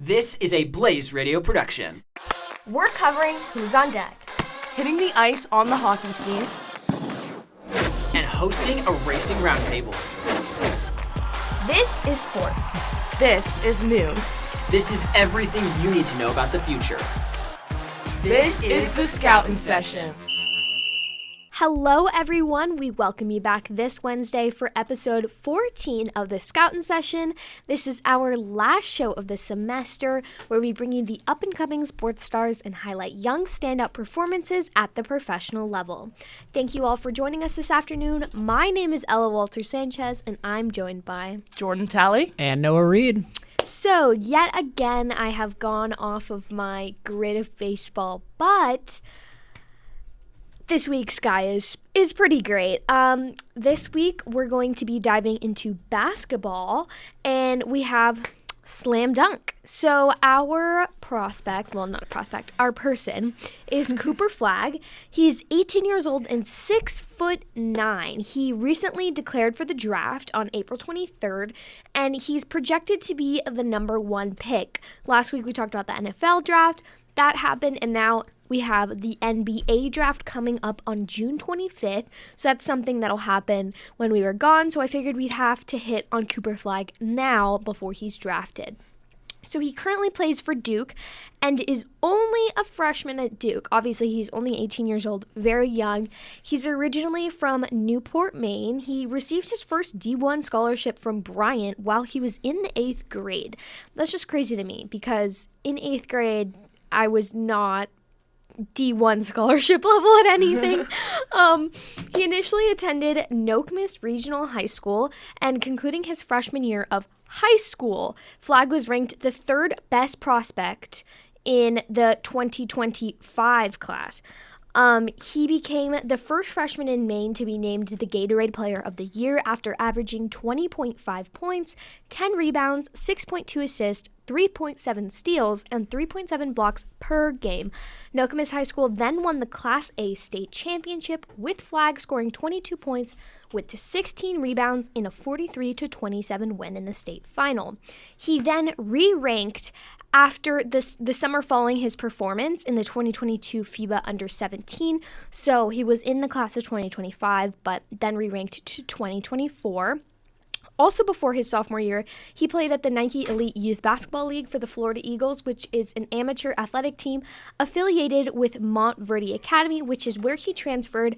This is a Blaze Radio production. We're covering who's on deck, hitting the ice on the hockey scene, and hosting a racing roundtable. This is sports. This is news. This is everything you need to know about the future. This is the Scoutin' Session. Hello, everyone. We welcome you back this Wednesday for episode 14 of the Scoutin' Session. This is our last show of the semester, where we bring you the up-and-coming sports stars and highlight young standout performances at the professional level. Thank you all for joining us this afternoon. My name is Ella Walter-Sanchez, and I'm joined by Jordan Talley and Noah Reed. So, yet again, I have gone off of my grid of baseball, but this week's guy is pretty great. This week, we're going to be diving into basketball, and we have slam dunk. So our our person is Cooper Flagg. He's 18 years old and 6'9". He recently declared for the draft on April 23rd, and he's projected to be the number 1 pick. Last week, we talked about the NFL draft. That happened, and now we have the NBA draft coming up on June 25th, so that's something that'll happen when we were gone, so I figured we'd have to hit on Cooper Flagg now before he's drafted. So he currently plays for Duke and is only a freshman at Duke. Obviously, he's only 18 years old, very young. He's originally from Newport, Maine. He received his first D1 scholarship from Bryant while he was in the 8th grade. That's just crazy to me because in 8th grade, I was not D1 scholarship level at anything. He initially attended Nokomis Regional High School, and concluding his freshman year of high school, Flagg was ranked the 3rd best prospect in the 2025 class. He became the first freshman in Maine to be named the Gatorade Player of the Year after averaging 20.5 points, 10 rebounds, 6.2 assists, 3.7 steals, and 3.7 blocks per game. Nokomis High School then won the Class A state championship, with Flagg scoring 22 points with 16 rebounds in a 43-27 win in the state final. He then re-ranked after the summer following his performance in the 2022 FIBA Under-17, so he was in the class of 2025, but then re-ranked to 2024. Also before his sophomore year, he played at the Nike Elite Youth Basketball League for the Florida Eagles, which is an amateur athletic team affiliated with Montverde Academy, which is where he transferred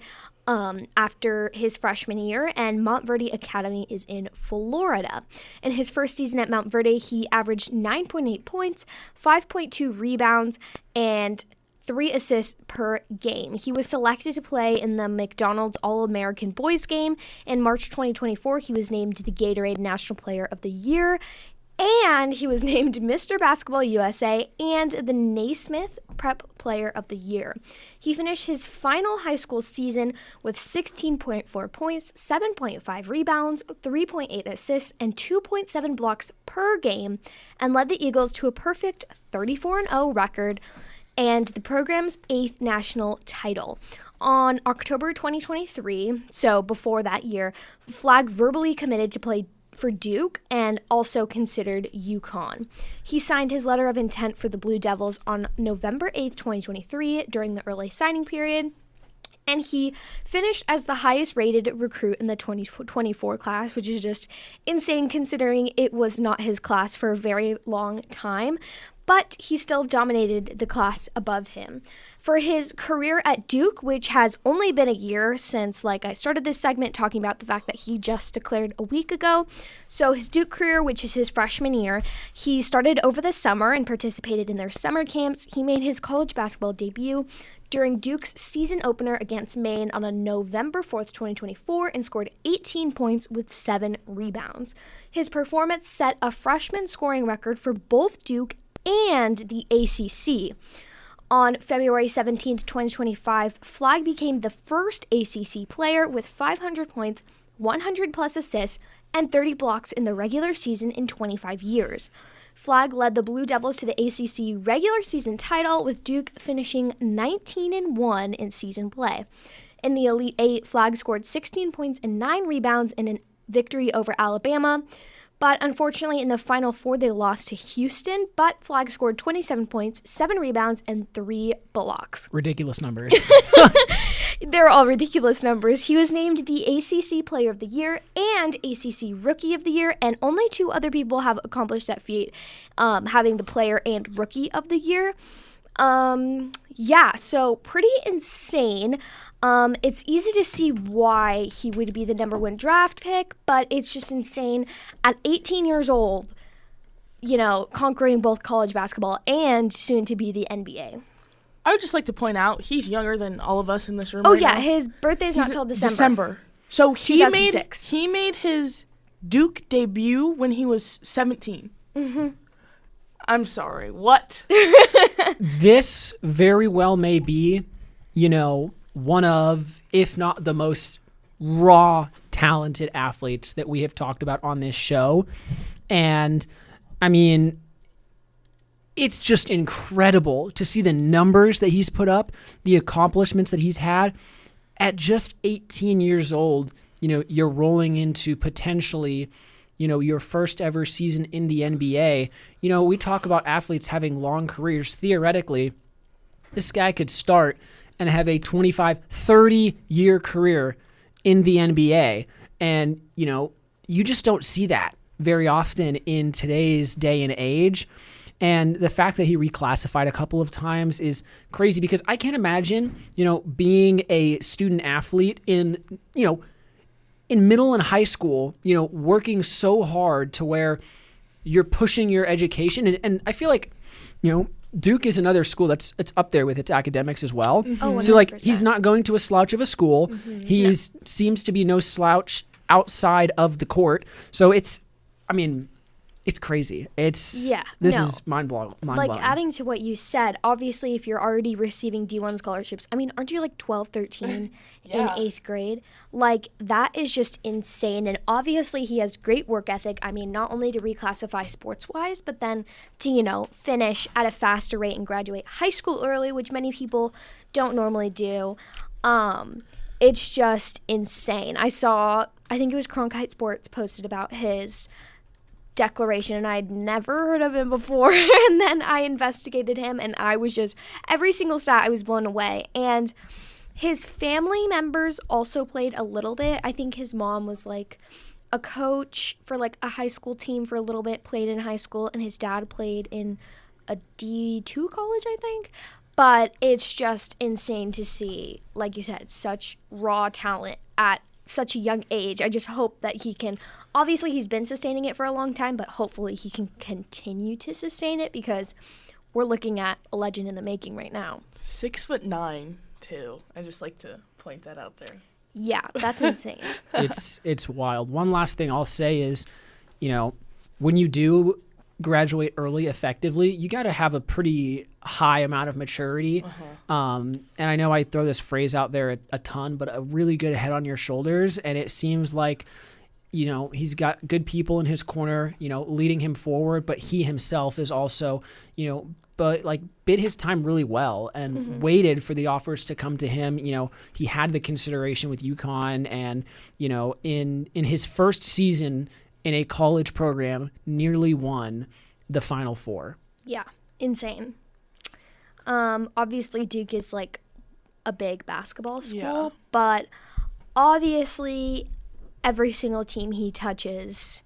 after his freshman year, and Montverde Academy is in Florida. In his first season at Montverde, he averaged 9.8 points, 5.2 rebounds, and 3 assists per game. He was selected to play in the McDonald's All-American Boys game. In March 2024, he was named the Gatorade National Player of the Year, and he was named Mr. Basketball USA and the Naismith Prep Player of the Year. He finished his final high school season with 16.4 points, 7.5 rebounds, 3.8 assists, and 2.7 blocks per game, and led the Eagles to a perfect 34-0 record and the program's 8th national title. On October 2023, so before that year, Flagg verbally committed to play for Duke and also considered UConn. He signed his letter of intent for the Blue Devils on November 8th, 2023 during the early signing period, and he finished as the highest rated recruit in the 2024 class, which is just insane considering it was not his class for a very long time, but he still dominated the class above him. For his career at Duke, which has only been a year since, I started this segment talking about the fact that he just declared a week ago. So his Duke career, which is his freshman year, he started over the summer and participated in their summer camps. He made his college basketball debut during Duke's season opener against Maine on November 4th, 2024, and scored 18 points with 7 rebounds. His performance set a freshman scoring record for both Duke and the ACC. On February 17th, 2025, Flagg became the first ACC player with 500 points, 100-plus assists, and 30 blocks in the regular season in 25 years. Flagg led the Blue Devils to the ACC regular season title, with Duke finishing 19-1 in season play. In the Elite Eight, Flagg scored 16 points and 9 rebounds in a victory over Alabama. But unfortunately, in the Final Four, they lost to Houston. But Flagg scored 27 points, 7 rebounds, and 3 blocks. Ridiculous numbers. They're all ridiculous numbers. He was named the ACC Player of the Year and ACC Rookie of the Year, and only 2 other people have accomplished that feat, having the Player and Rookie of the Year. So pretty insane. It's easy to see why he would be the number 1 draft pick, but it's just insane. At 18 years old, conquering both college basketball and soon to be the NBA. I would just like to point out he's younger than all of us in this room. Oh right yeah, now. his birthday's not till December. So he 2006. made his Duke debut when he was 17. Mm-hmm. I'm sorry. What? This very well may be, one of, if not the most raw, talented athletes that we have talked about on this show. And, I mean, it's just incredible to see the numbers that he's put up, the accomplishments that he's had. At just 18 years old, you're rolling into potentially, your first ever season in the NBA. We talk about athletes having long careers. Theoretically, this guy could start and have a 25, 30-year career in the NBA. And, you just don't see that very often in today's day and age. And the fact that he reclassified a couple of times is crazy because I can't imagine, being a student athlete in middle and high school, working so hard to where you're pushing your education. And I feel like, Duke is another school it's up there with its academics as well. Mm-hmm. Oh, 100%. So he's not going to a slouch of a school. Mm-hmm. He seems to be no slouch outside of the court. So it's crazy. This is mind-blowing. Adding to what you said, obviously if you're already receiving D1 scholarships, aren't you 12, 13 in 8th grade? That is just insane. And obviously he has great work ethic. Not only to reclassify sports-wise, but then to, finish at a faster rate and graduate high school early, which many people don't normally do. It's just insane. I think it was Cronkite Sports posted about his declaration, and I'd never heard of him before. And then I investigated him, and I was just, every single stat, I was blown away. And his family members also played a little bit. I think his mom was a coach for a high school team for a little bit, played in high school, and his dad played in a D2 college, I think. But it's just insane to see, like you said, such raw talent at such a young age. I just hope that he can, obviously he's been sustaining it for a long time, but hopefully he can continue to sustain it because we're looking at a legend in the making right now. 6'9" too. I just like to point that out there. Yeah, that's insane. It's wild. One last thing I'll say is, when you do graduate early effectively, you got to have a pretty high amount of maturity. And I know I throw this phrase out there a ton, but a really good head on your shoulders. And it seems like, he's got good people in his corner, leading him forward, but he himself is also, bid his time really well and waited for the offers to come to him. He had the consideration with UConn and, in his first season in a college program, nearly won the Final Four. Yeah, insane. Obviously, Duke is a big basketball school, but obviously every single team he touches,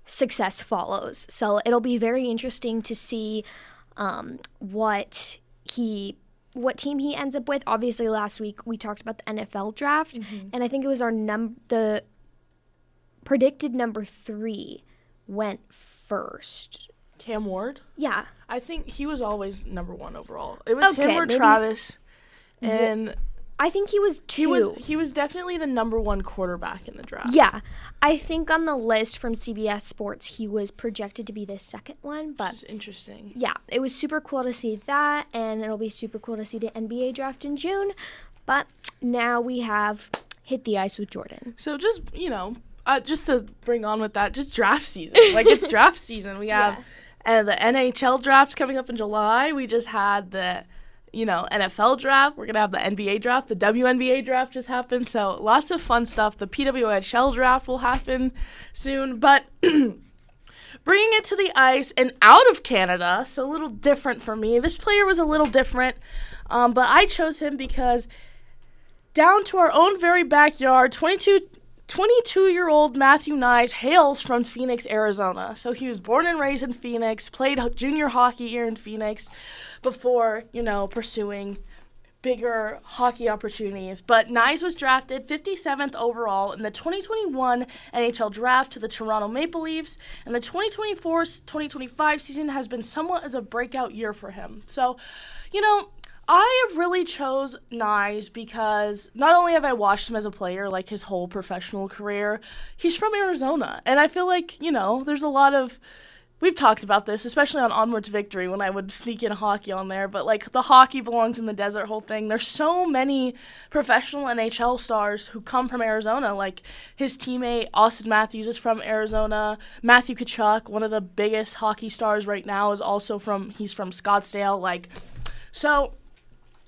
success follows. So it'll be very interesting to see what team he ends up with. Obviously, last week we talked about the NFL draft, and I think it was the predicted number 3 went first. Cam Ward? Yeah. I think he was always number 1 overall. It was him or Travis. And I think he was 2. He was definitely the number 1 quarterback in the draft. Yeah. I think on the list from CBS Sports, he was projected to be the second one. But this is interesting. Yeah, it was super cool to see that, and it'll be super cool to see the NBA draft in June. But now we have hit the ice with Jordan. So just, just to bring on with that, just draft season. It's draft season. We have the NHL draft coming up in July. We just had the, NFL draft. We're going to have the NBA draft. The WNBA draft just happened. So lots of fun stuff. The PWHL draft will happen soon. But bringing it to the ice and out of Canada, so a little different for me. This player was a little different, but I chose him because down to our own very backyard, 22-year-old Matthew Knies hails from Phoenix, Arizona. So he was born and raised in Phoenix, played junior hockey here in Phoenix before, pursuing bigger hockey opportunities. But Knies was drafted 57th overall in the 2021 NHL draft to the Toronto Maple Leafs, and the 2024-2025 season has been somewhat as a breakout year for him. So, I really chose Knies because not only have I watched him as a player, like his whole professional career, he's from Arizona. And I feel like, there's a lot of, we've talked about this, especially on Onward to Victory when I would sneak in hockey on there, but like the hockey belongs in the desert whole thing. There's so many professional NHL stars who come from Arizona. Like his teammate Austin Matthews is from Arizona. Matthew Tkachuk, one of the biggest hockey stars right now, is also he's from Scottsdale. So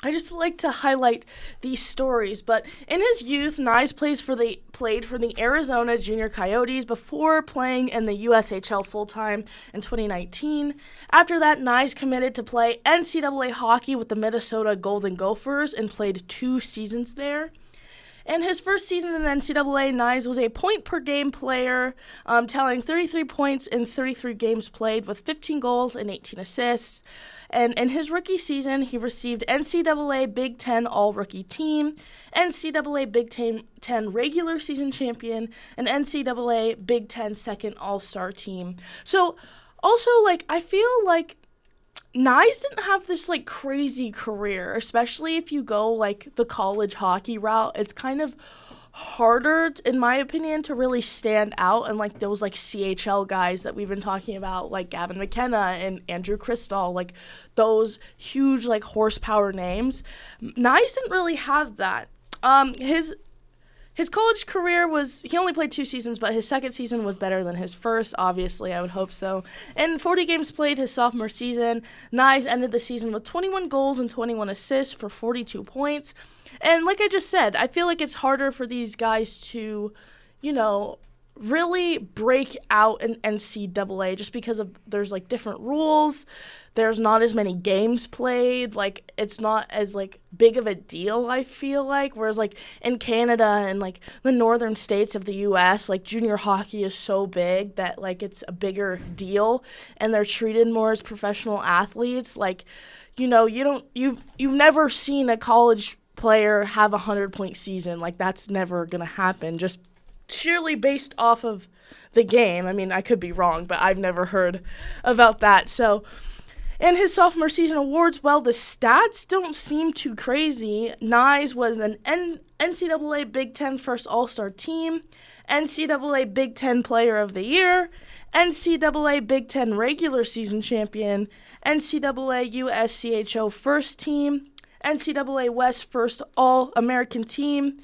I just like to highlight these stories, but in his youth, Knies played for the Arizona Junior Coyotes before playing in the USHL full-time in 2019. After that, Knies committed to play NCAA hockey with the Minnesota Golden Gophers and played 2 seasons there. In his first season in the NCAA, Knies was a point-per-game player, tallying 33 points in 33 games played with 15 goals and 18 assists. And in his rookie season, he received NCAA Big Ten All-Rookie Team, NCAA Big Ten Regular Season Champion, and NCAA Big Ten Second All-Star Team. So, also, I feel like Knies didn't have this, crazy career, especially if you go, the college hockey route. It's kind of harder, in my opinion, to really stand out, and those CHL guys that we've been talking about, like Gavin McKenna and Andrew Cristall, those huge horsepower names. Knies didn't really have that. His college career he only played 2 seasons, but his second season was better than his first, obviously, I would hope so. In 40 games played his sophomore season, Knies ended the season with 21 goals and 21 assists for 42 points. And like I just said, I feel like it's harder for these guys to, really break out in NCAA just because there's different rules. There's not as many games played. It's not as big of a deal, I feel like. Whereas in Canada and the northern states of the US, junior hockey is so big that it's a bigger deal and they're treated more as professional athletes. You've never seen a college player have a 100-point season. That's never gonna happen, just surely based off of the game. I mean, I could be wrong, but I've never heard about that. So in his sophomore season awards, well, the stats don't seem too crazy. Knies was an NCAA Big Ten First All-Star Team, NCAA Big Ten Player of the Year, NCAA Big Ten Regular Season Champion, NCAA USCHO First Team, NCAA West First All-American Team,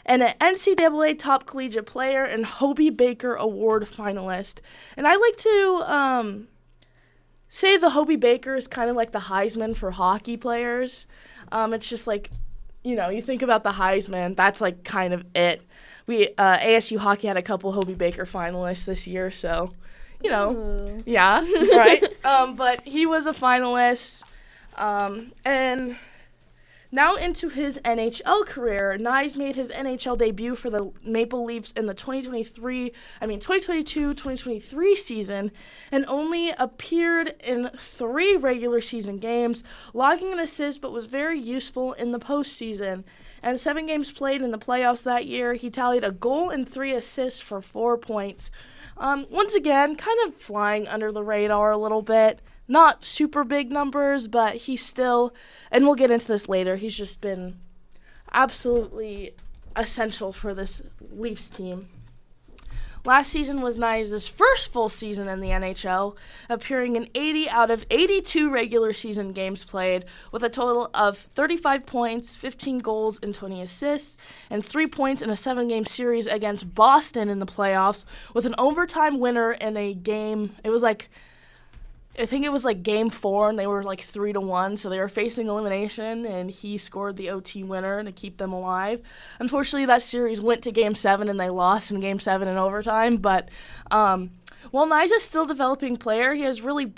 and an NCAA Top Collegiate Player and Hobey Baker Award finalist. And I like to say the Hobey Baker is kind of like the Heisman for hockey players. It's just you think about the Heisman, that's kind of it. ASU hockey had a couple Hobey Baker finalists this year, so, Ooh. Yeah, right? But he was a finalist, and now into his NHL career, Knies made his NHL debut for the Maple Leafs in the 2022-2023 season and only appeared in 3 regular season games, logging an assist, but was very useful in the postseason. And 7 games played in the playoffs that year, he tallied a goal and 3 assists for 4 points. Once again, kind of flying under the radar a little bit. Not super big numbers, but he's still, and we'll get into this later, he's just been absolutely essential for this Leafs team. Last season was Knies' first full season in the NHL, appearing in 80 out of 82 regular season games played, with a total of 35 points, 15 goals, and 20 assists, and 3 points in a 7-game series against Boston in the playoffs, with an overtime winner in a game. I think it was game 4, and they were 3-1, so they were facing elimination, and he scored the OT winner to keep them alive. Unfortunately, that series went to game 7, and they lost in game 7 in overtime, but while Nyes is still a developing player, he has really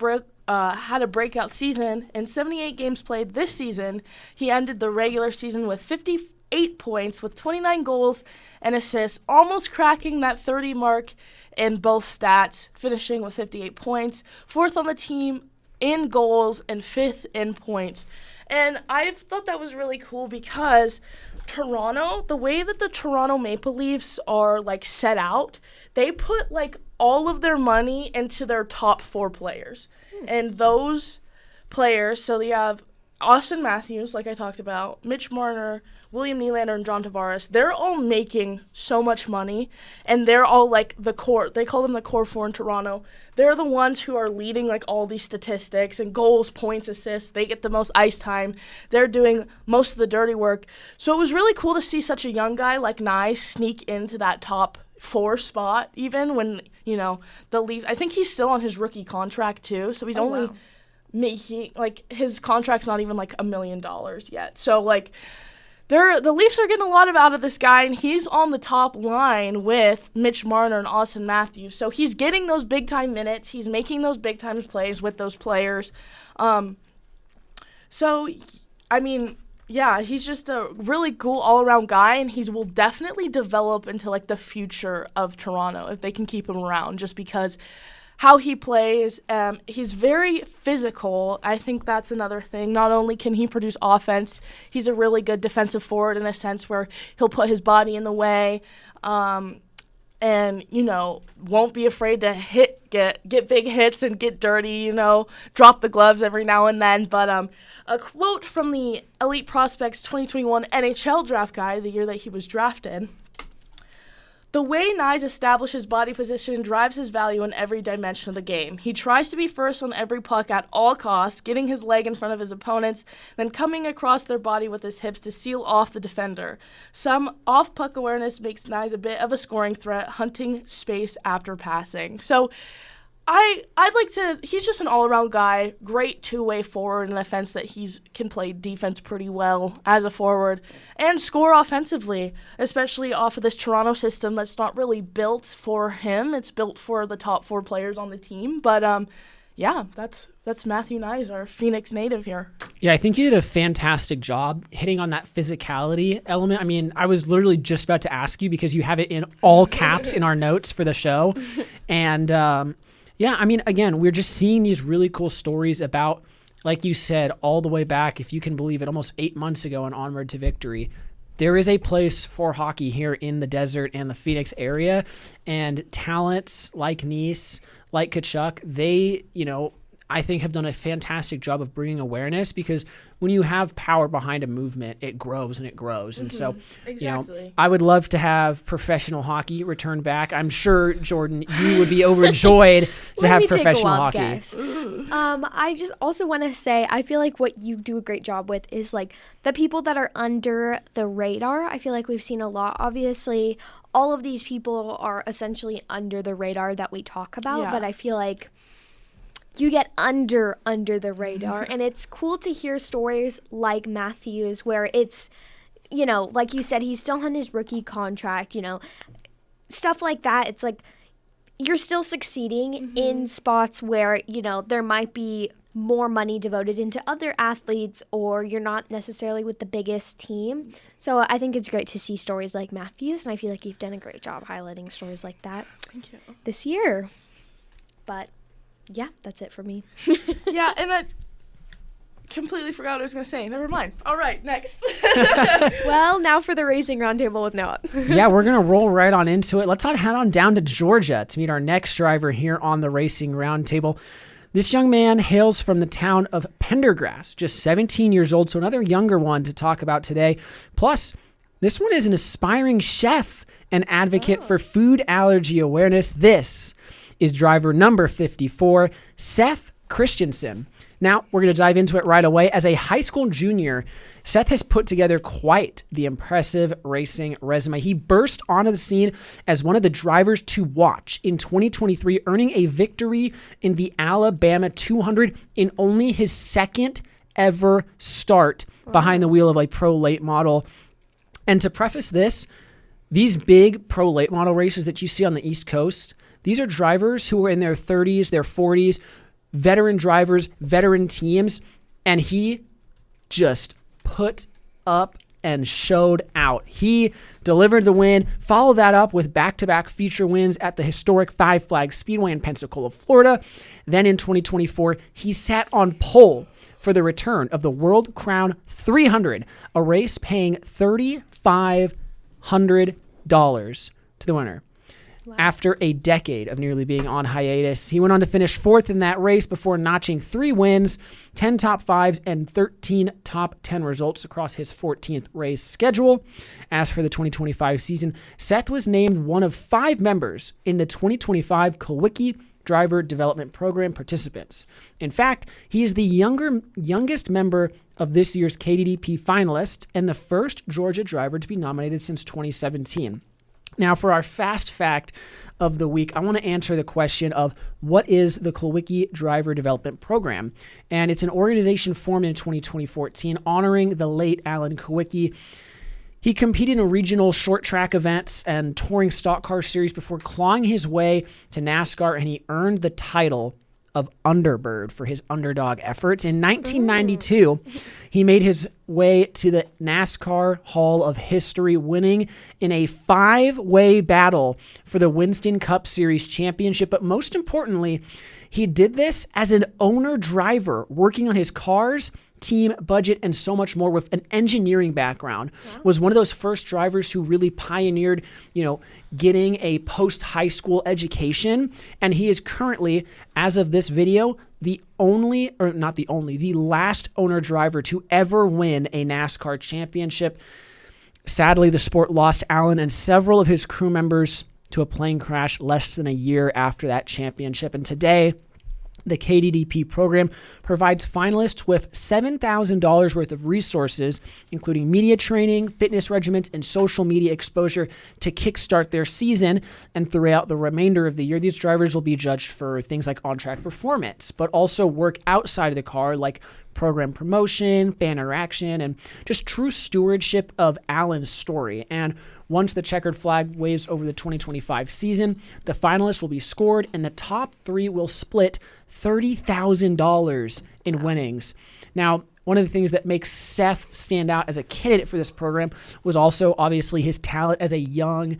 had a breakout season. In 78 games played this season, he ended the regular season with 58 points with 29 goals and assists, almost cracking that 30 mark in both stats, finishing with 58 points, 4th on the team in goals and 5th in points. And I thought that was really cool because Toronto, the way that the Toronto Maple Leafs are like set out, they put like all of their money into their top 4 players. And those players, so they have Austin Matthews, like I talked about, Mitch Marner, William Nylander, and John Tavares. They're all making so much money, and they're all like the core. They call them the core 4 in Toronto. They're the ones who are leading like all these statistics and goals, points, assists. They get the most ice time. They're doing most of the dirty work. So it was really cool to see such a young guy like Nyes sneak into that top 4 spot, even when, the Leafs, I think he's still on his rookie contract too, so he's only making, like, his contract's not even like $1 million yet. So, like, the Leafs are getting a lot out of this guy, and he's on the top line with Mitch Marner and Austin Matthews. So he's getting those big-time minutes. He's making those big-time plays with those players. Yeah, he's just a really cool all-around guy, and he will definitely develop into, like, the future of Toronto if they can keep him around, just because how he plays, he's very physical. I think that's another thing. Not only can he produce offense, he's a really good defensive forward in a sense where he'll put his body in the way, and, won't be afraid to get big hits and get dirty, drop the gloves every now and then. But a quote from the Elite Prospects 2021 NHL Draft Guide, the year that he was drafted: "The way Nyes establishes body position drives his value in every dimension of the game. He tries to be first on every puck at all costs, getting his leg in front of his opponents, then coming across their body with his hips to seal off the defender. Some off-puck awareness makes Nyes a bit of a scoring threat, hunting space after passing." So he's just an all-around guy, great two-way forward in the sense that can play defense pretty well as a forward and score offensively, especially off of this Toronto system that's not really built for him. It's built for the top 4 players on the team. But, that's Matthew Nyes, our Phoenix native here. Yeah, I think you did a fantastic job hitting on that physicality element. I mean, I was literally just about to ask you because you have it in all caps in our notes for the show. And, again, we're just seeing these really cool stories about, like you said, all the way back, if you can believe it, almost 8 months ago and onward to victory. There is a place for hockey here in the desert and the Phoenix area, and talents like Nice, like Tkachuk, they, I think have done a fantastic job of bringing awareness, because when you have power behind a movement, it grows and it grows. And so, exactly. I would love to have professional hockey return back. I'm sure, Jordan, you would be overjoyed to have professional hockey. I just also want to say, I feel like what you do a great job with is like the people that are under the radar. I feel like we've seen a lot. Obviously, all of these people are essentially under the radar that we talk about, but I feel like you get under the radar, and it's cool to hear stories like Matthews where it's, like you said, he's still on his rookie contract, stuff like that. It's like you're still succeeding in spots where, there might be more money devoted into other athletes, or you're not necessarily with the biggest team. So I think it's great to see stories like Matthews, and I feel like you've done a great job highlighting stories like that this year. But yeah, that's it for me. Yeah, and I completely forgot what I was going to say. Never mind. All right, next. Well, now for the Racing Roundtable with Noah. Yeah, we're going to roll right on into it. Let's head on down to Georgia to meet our next driver here on the Racing Roundtable. This young man hails from the town of Pendergrass, just 17 years old, so another younger one to talk about today. Plus, this one is an aspiring chef and advocate for food allergy awareness. This is driver number 54, Seth Christensen. Now, we're going to dive into it right away. As a high school junior, Seth has put together quite the impressive racing resume. He burst onto the scene as one of the drivers to watch in 2023, earning a victory in the Alabama 200 in only his second ever start behind the wheel of a pro late model. And to preface this, these big pro late model races that you see on the East Coast, These are drivers who are in their 30s, their 40s, veteran drivers, veteran teams, and he just put up and showed out. He delivered the win, followed that up with back-to-back feature wins at the historic Five Flags Speedway in Pensacola, Florida. Then in 2024, he sat on pole for the return of the World Crown 300, a race paying $3,500 to the winner. Wow. After a decade of nearly being on hiatus, he went on to finish fourth in that race before notching 3 wins, 10 top 5s, and 13 top 10 results across his 14th race schedule. As for the 2025 season, Seth was named one of 5 members in the 2025 Kulwicki Driver Development Program participants. In fact, he is the youngest member of this year's KDDP finalists and the first Georgia driver to be nominated since 2017. Now, for our fast fact of the week, I want to answer the question of what is the Kulwicki Driver Development Program? And it's an organization formed in 2014 honoring the late Alan Kulwicki. He competed in regional short track events and touring stock car series before clawing his way to NASCAR, and he earned the title of Underbird for his underdog efforts. In 1992, he made his way to the NASCAR Hall of History, winning in a 5-way battle for the Winston Cup Series championship. But most importantly, he did this as an owner-driver, working on his cars, team, budget, and so much more with an engineering background. Wow. Was one of those first drivers who really pioneered, getting a post-high school education. And he is currently, as of this video, the last owner driver to ever win a NASCAR championship. Sadly, the sport lost Allen and several of his crew members to a plane crash less than a year after that championship. And today, the KDDP program provides finalists with $7,000 worth of resources, including media training, fitness regimens, and social media exposure to kickstart their season. And throughout the remainder of the year, these drivers will be judged for things like on-track performance, but also work outside of the car, like program promotion, fan interaction, and just true stewardship of Allen's story. And once the checkered flag waves over the 2025 season, the finalists will be scored, and the top 3 will split $30,000 in winnings. Now, one of the things that makes Seth stand out as a candidate for this program was also obviously his talent as a young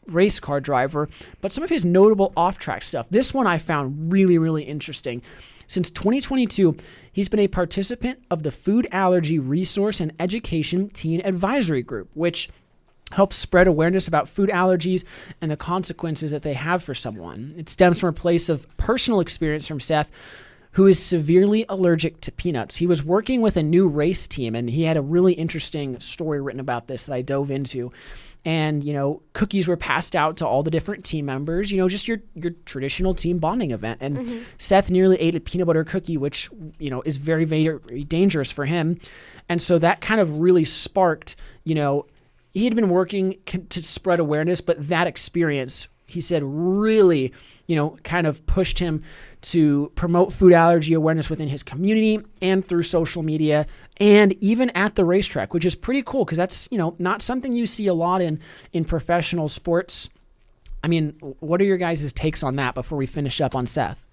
race car driver, but some of his notable off-track stuff. This one I found really, really interesting. Since 2022, he's been a participant of the Food Allergy Resource and Education Teen Advisory Group, which helps spread awareness about food allergies and the consequences that they have for someone. It stems from a place of personal experience from Seth, who is severely allergic to peanuts. He was working with a new race team, and he had a really interesting story written about this that I dove into. And, cookies were passed out to all the different team members, just your traditional team bonding event. And Seth nearly ate a peanut butter cookie, which, is very, very dangerous for him. And so that kind of really sparked, he had been working to spread awareness, but that experience, he said, really, kind of pushed him to promote food allergy awareness within his community and through social media and even at the racetrack, which is pretty cool because that's, not something you see a lot in professional sports. I mean, what are your guys' takes on that before we finish up on Seth?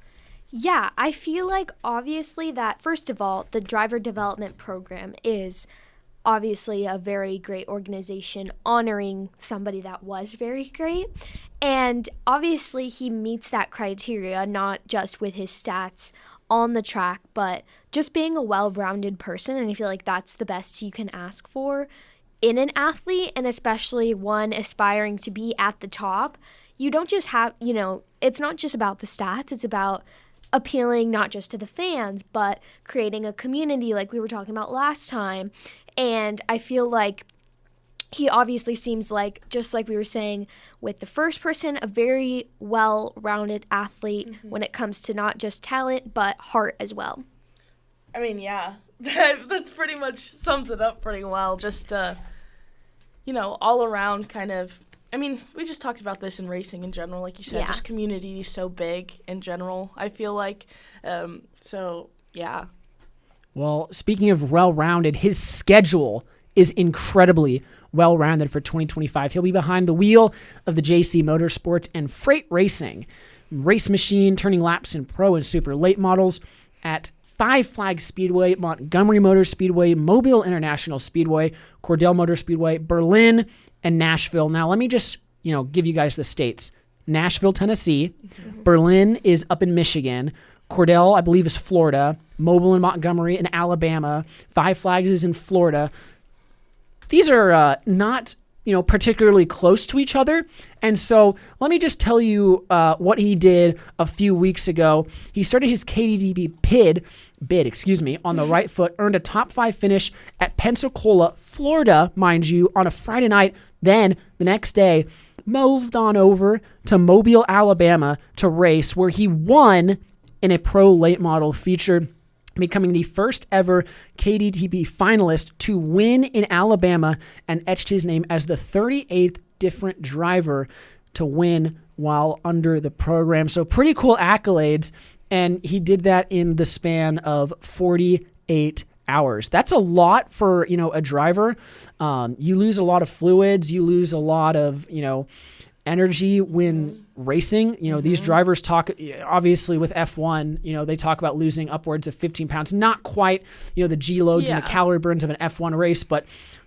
Yeah, I feel like obviously that, first of all, the driver development program is obviously a very great organization honoring somebody that was very great. And obviously he meets that criteria, not just with his stats on the track, but just being a well-rounded person. And I feel like that's the best you can ask for in an athlete, and especially one aspiring to be at the top. You don't just have, it's not just about the stats. It's about appealing not just to the fans, but creating a community like we were talking about last time. And I feel like he obviously seems like, just like we were saying with the first person, a very well-rounded athlete when it comes to not just talent, but heart as well. I mean, yeah, that's pretty much sums it up pretty well. Just, all around kind of, I mean, we just talked about this in racing in general, like you said, just community is so big in general, I feel like. So, yeah. Well, speaking of well-rounded, his schedule is incredibly well-rounded for 2025. He'll be behind the wheel of the JC Motorsports and Freight Racing race machine, turning laps in pro and super late models at Five Flags Speedway, Montgomery Motor Speedway, Mobile International Speedway, Cordell Motor Speedway, Berlin, and Nashville. Now, let me just, give you guys the states. Nashville, Tennessee. Berlin is up in Michigan. Cordell, I believe, is Florida. Mobile and Montgomery in Alabama. Five Flags is in Florida. These are not, particularly close to each other. And so let me just tell you what he did a few weeks ago. He started his KDTB bid, on the right foot, earned a top 5 finish at Pensacola, Florida, mind you, on a Friday night. Then the next day, moved on over to Mobile, Alabama to race, where he won in a pro late model feature, becoming the first ever KDTB finalist to win in Alabama, and etched his name as the 38th different driver to win while under the program. So pretty cool accolades, and he did that in the span of 48 hours. That's a lot for, a driver. You lose a lot of fluids, you lose a lot of, energy when racing. These drivers talk, obviously with F1, they talk about losing upwards of 15 pounds, not quite, the G loads and the calorie burns of an F1 race, but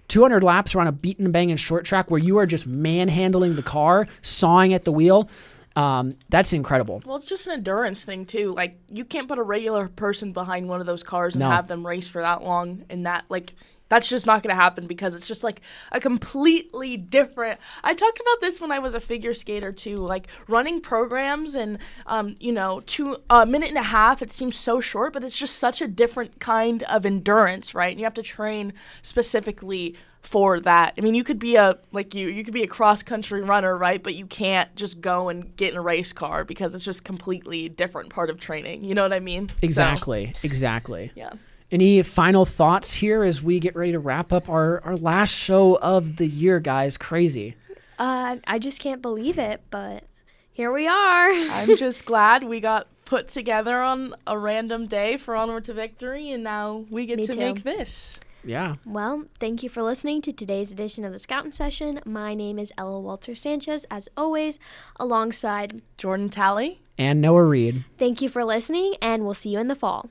200 laps around a beat and bang and short track where you are just manhandling the car, sawing at the wheel. That's incredible. Well, it's just an endurance thing too. Like, you can't put a regular person behind one of those cars and have them race for that long, and that's just not going to happen, because it's just like a completely different. I talked about this when I was a figure skater too, like running programs and, a minute and a half, it seems so short, but it's just such a different kind of endurance, right? And you have to train specifically for that. I mean, you could be you could be a cross country runner, right? But you can't just go and get in a race car, because it's just completely different part of training. You know what I mean? Exactly. Yeah. Any final thoughts here as we get ready to wrap up our last show of the year, guys? Crazy. I just can't believe it, but here we are. I'm just glad we got put together on a random day for Onward to Victory, and now we get to make this. Yeah. Well, thank you for listening to today's edition of the Scoutin' Session. My name is Ella Walter Sanchez, as always, alongside Jordan Talley and Noah Reed. Thank you for listening, and we'll see you in the fall.